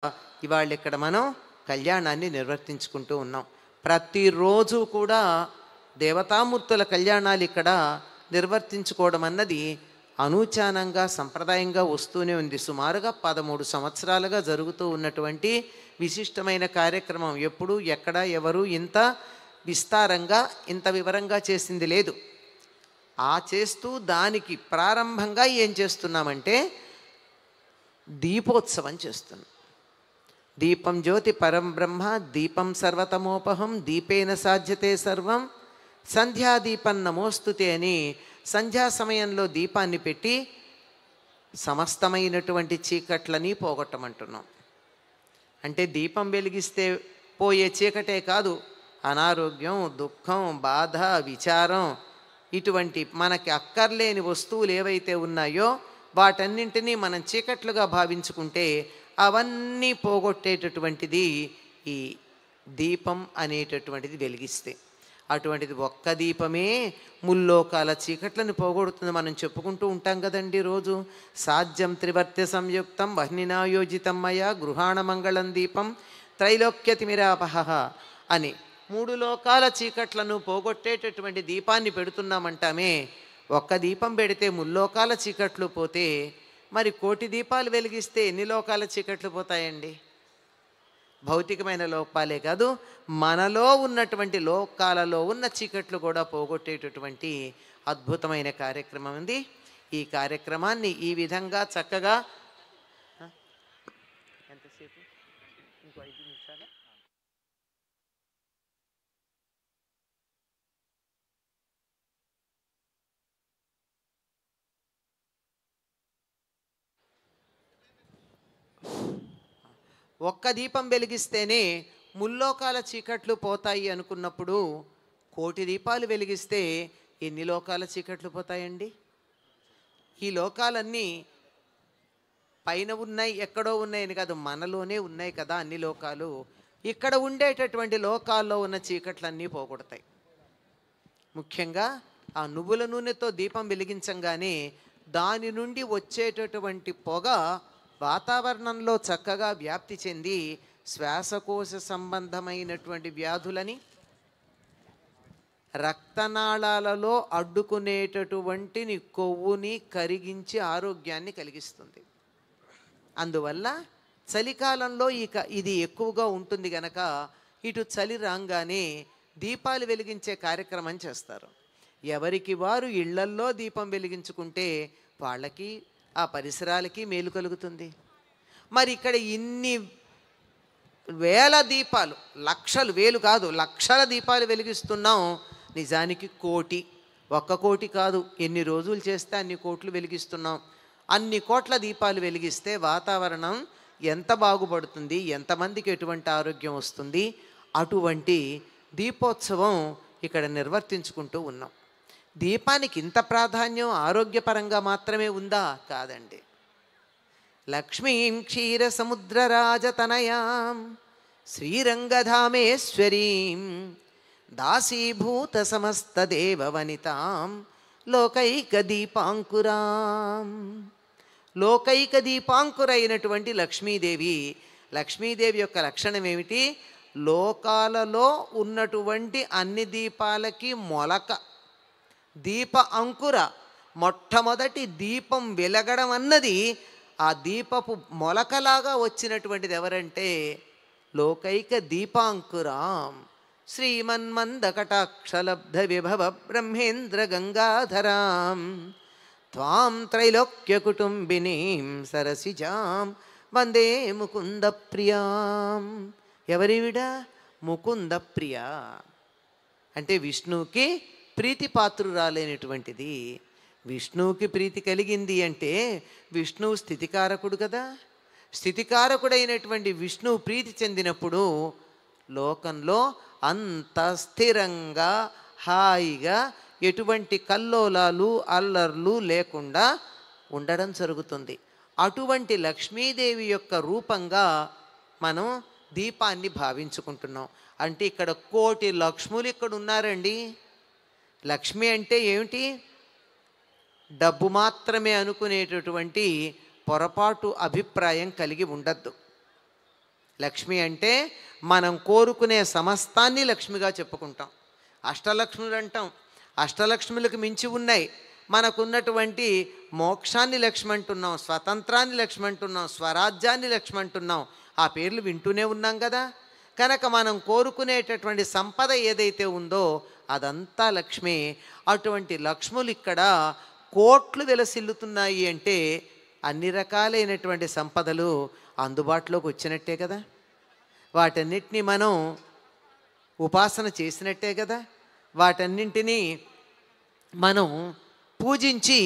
ఇవాళ ఇక్కడ మనం కళ్యాణాన్ని నిర్వర్తించుకుంటూ ఉన్నాం. ప్రతిరోజు కూడా దేవతామూర్తుల కళ్యాణాలు ఇక్కడ నిర్వర్తించుకోవడం అన్నది అనూచానంగా సంప్రదాయంగా వస్తూనే ఉంది. సుమారుగా 13 సంవత్సరాలుగా జరుగుతూ ఉన్నటువంటి విశిష్టమైన కార్యక్రమం. ఎప్పుడు ఎక్కడ ఎవరు ఇంత విస్తారంగా ఇంత వివరంగా చేసింది లేదు. ఆ చేస్తూ దానికి ప్రారంభంగా ఏం చేస్తున్నామంటే దీపోత్సవం చేస్తున్నాం. దీపం జ్యోతి పరం బ్రహ్మ దీపం సర్వతమోపహం దీపేన సాధ్యతే సర్వం సంధ్యాదీపం నమోస్తుతే అని సంధ్యా సమయంలో దీపాన్ని పెట్టి సమస్తమైనటువంటి చీకట్లని పోగొట్టమంటున్నాం. అంటే దీపం వెలిగిస్తే పోయే చీకటే కాదు, అనారోగ్యం, దుఃఖం, బాధ, విచారం, ఇటువంటి మనకి అక్కర్లేని వస్తువులు ఏవైతే ఉన్నాయో వాటన్నింటినీ మనం చీకట్లుగా భావించుకుంటే అవన్నీ పోగొట్టేటటువంటిది ఈ దీపం అనేటటువంటిది వెలిగిస్తే. అటువంటిది ఒక్క దీపమే ముల్లోకాల చీకట్లను పోగొడుతుంది. మనం చెప్పుకుంటూ ఉంటాం కదండి రోజు. సాధ్యం త్రివర్త్య సంయుక్తం వహ్నినాయోజితం మయా గృహాణ మంగళం దీపం త్రైలోక్యతిమిరాపహ అని 3 లోకాల చీకట్లను పోగొట్టేటటువంటి దీపాన్ని పెడుతున్నామంటామే. ఒక్క దీపం పెడితే ముల్లోకాల చీకట్లు పోతే మరి 1,000,000 దీపాలు వెలిగిస్తే ఎన్ని లోకాల చీకట్లు పోతాయండి? భౌతికమైన లోపాలే కాదు, మనలో ఉన్నటువంటి లోకాలలో ఉన్న చీకట్లు కూడా పోగొట్టేటటువంటి అద్భుతమైన కార్యక్రమం ఉంది. ఈ కార్యక్రమాన్ని ఈ విధంగా చక్కగా ఎంతసేపు ఇంకో 5 నిమిషాలు ఒక్క దీపం వెలిగిస్తేనే ముల్లోకాల చీకట్లు పోతాయి అనుకున్నప్పుడు 1,000,000 దీపాలు వెలిగిస్తే ఎన్ని లోకాల చీకట్లు పోతాయండి? ఈ లోకాలన్నీ పైన ఉన్నాయి, ఎక్కడో ఉన్నాయని కాదు, మనలోనే ఉన్నాయి కదా అన్ని లోకాలు. ఇక్కడ ఉండేటటువంటి లోకాల్లో ఉన్న చీకట్లన్నీ పోగొడతాయి. ముఖ్యంగా ఆ నువ్వుల నూనెతో దీపం వెలిగించంగానే దాని నుండి వచ్చేటటువంటి పొగ వాతావరణంలో చక్కగా వ్యాప్తి చెంది శ్వాసకోశ సంబంధమైనటువంటి వ్యాధులని, రక్తనాళాలలో అడ్డుకునేటటువంటి కొవ్వుని కరిగించి ఆరోగ్యాన్ని కలిగిస్తుంది. అందువల్ల చలికాలంలో ఇది ఎక్కువగా ఉంటుంది గనక ఇటు చలి రాగానే దీపాలు వెలిగించే కార్యక్రమం చేస్తారు. ఎవరికి వారు ఇళ్లల్లో దీపం వెలిగించుకుంటే వాళ్ళకి ఆ పరిసరాలకి మేలు కలుగుతుంది. మరి ఇక్కడ ఇన్ని వేల దీపాలు, లక్షలు, వేలు కాదు లక్షల దీపాలు వెలిగిస్తున్నాం. నిజానికి 1,000,000, 1,000,000 కాదు, ఎన్ని రోజులు చేస్తే అన్ని కోట్లు వెలిగిస్తున్నాం. అన్ని కోట్ల దీపాలు వెలిగిస్తే వాతావరణం ఎంత బాగుపడుతుంది, ఎంతమందికి ఎటువంటి ఆరోగ్యం వస్తుంది. అటువంటి దీపోత్సవం ఇక్కడ నిర్వర్తించుకుంటూ ఉన్నాం. దీపానికి ఇంత ప్రాధాన్యం ఆరోగ్యపరంగా మాత్రమే ఉందా? కాదండి. లక్ష్మీం క్షీర సముద్రరాజతనయాం శ్రీరంగధామేశ్వరీం దాసీభూత సమస్త దేవవనితాం లోకైక దీపాంకురాం. లోకైక దీపాంకురైనటువంటి లక్ష్మీదేవి. లక్ష్మీదేవి యొక్క లక్షణం ఏమిటి? లోకాలలో ఉన్నటువంటి అన్ని దీపాలకి మొలక, దీప అంకుర. మొట్టమొదటి దీపం వెలగడం అన్నది ఆ దీపపు మొలకలాగా వచ్చినటువంటిది ఎవరంటే లోకైక దీపాంకురాం శ్రీమన్మందకటాక్షలబ్ధ విభవ బ్రహ్మేంద్ర గంగాధరాం త్వాం త్రైలోక్య కుటుంబినీం సరసిజాం వందే ముకుంద ప్రియాం. ఎవరివిడ? ముకుంద ప్రియ అంటే విష్ణువుకి ప్రీతిపాత్రురాలైనటువంటిది. విష్ణువుకి ప్రీతి కలిగింది అంటే విష్ణువు స్థితికారకుడు కదా. స్థితికారకుడైనటువంటి విష్ణువు ప్రీతి చెందినప్పుడు లోకంలో అంత స్థిరంగా హాయిగా ఎటువంటి కల్లోలాలు అల్లర్లు లేకుండా ఉండడం జరుగుతుంది. అటువంటి లక్ష్మీదేవి యొక్క రూపంగా మనం దీపాన్ని భావించుకుంటున్నాం. అంటే ఇక్కడ 1,000,000 లక్ష్ములు ఇక్కడ ఉన్నారండి. లక్ష్మి అంటే ఏమిటి? డబ్బు మాత్రమే అనుకునేటటువంటి పొరపాటు అభిప్రాయం కలిగి ఉండద్దు. లక్ష్మి అంటే మనం కోరుకునే సమస్తాన్ని లక్ష్మిగా చెప్పుకుంటాం. అష్టలక్ష్ములు అంటాం. అష్టలక్ష్ములకు మించి ఉన్నాయి. మనకున్నటువంటి మోక్షాన్ని లక్ష్మి అంటున్నాం, స్వతంత్రాన్ని లక్ష్మి అంటున్నాం, స్వరాజ్యాన్ని లక్ష్మి అంటున్నాం. ఆ పేర్లు వింటూనే ఉన్నాం కదా. కనుక మనం కోరుకునేటటువంటి సంపద ఏదైతే ఉందో అదంతా లక్ష్మి. అటువంటి లక్ష్ములు ఇక్కడ కోట్లు వెలసిల్లుతున్నాయి అంటే అన్ని రకాలైనటువంటి సంపదలు అందుబాటులోకి వచ్చినట్టే కదా. వాటన్నిటినీ మనం ఉపాసన చేసినట్టే కదా. వాటన్నింటినీ మనం పూజించి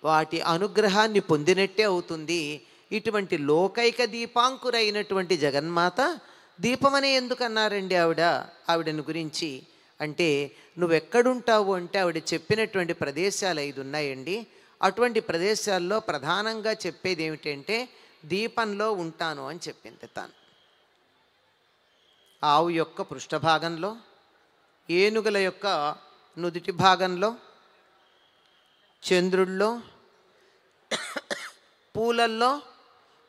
వాటి అనుగ్రహాన్ని పొందినట్టే అవుతుంది. ఇటువంటి లోకైక దీపాంకురైనటువంటి జగన్మాత దీపమని ఎందుకన్నారండి ఆవిడని గురించి అంటే, నువ్వెక్కడుంటావు అంటే ఆవిడ చెప్పినటువంటి ప్రదేశాలు 5 ఉన్నాయండి. అటువంటి ప్రదేశాల్లో ప్రధానంగా చెప్పేది ఏమిటంటే దీపంలో ఉంటాను అని చెప్పింది తాను. ఆవు యొక్క పృష్ఠభాగంలో, ఏనుగుల యొక్క నుదుటి భాగంలో, చంద్రుల్లో, పూలల్లో,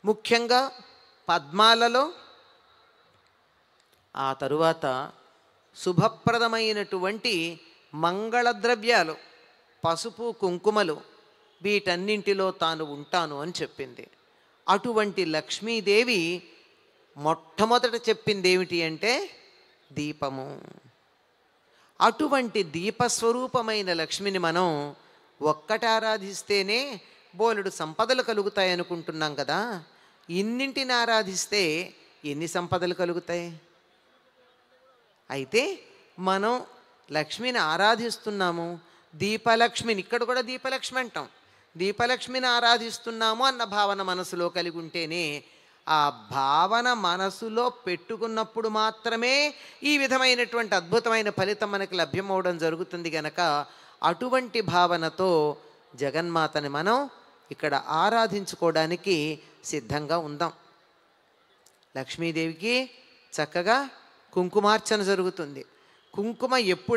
ముఖ్యంగా పద్మాలలో, ఆ తరువాత శుభప్రదమైనటువంటి మంగళద్రవ్యాలు, పసుపు కుంకుమలు, వీటన్నింటిలో తాను ఉంటాను అని చెప్పింది. అటువంటి లక్ష్మీదేవి మొట్టమొదట చెప్పింది ఏమిటి అంటే దీపము. అటువంటి దీపస్వరూపమైన లక్ష్మిని మనం ఒక్కటి ఆరాధిస్తేనే బోలెడు సంపదలు కలుగుతాయి అనుకుంటున్నాం కదా. ఇన్నింటిని ఆరాధిస్తే ఎన్ని సంపదలు కలుగుతాయి? అయితే మనం లక్ష్మిని ఆరాధిస్తున్నాము, దీపలక్ష్మిని, ఇక్కడ కూడా దీపలక్ష్మి అంటాం, దీపలక్ష్మిని ఆరాధిస్తున్నాము అన్న భావన మనసులో కలిగి ఉంటేనే, ఆ భావన మనసులో పెట్టుకున్నప్పుడు మాత్రమే ఈ విధమైనటువంటి అద్భుతమైన ఫలితం మనకి లభ్యమవడం జరుగుతుంది. గనక అటువంటి భావనతో జగన్మాతని మనం ఇక్కడ ఆరాధించుకోవడానికి సిద్ధంగా ఉందాం. లక్ష్మీదేవికి చక్కగా కుంకుమార్చన జరుగుతుంది. కుంకుమ ఎప్పుడు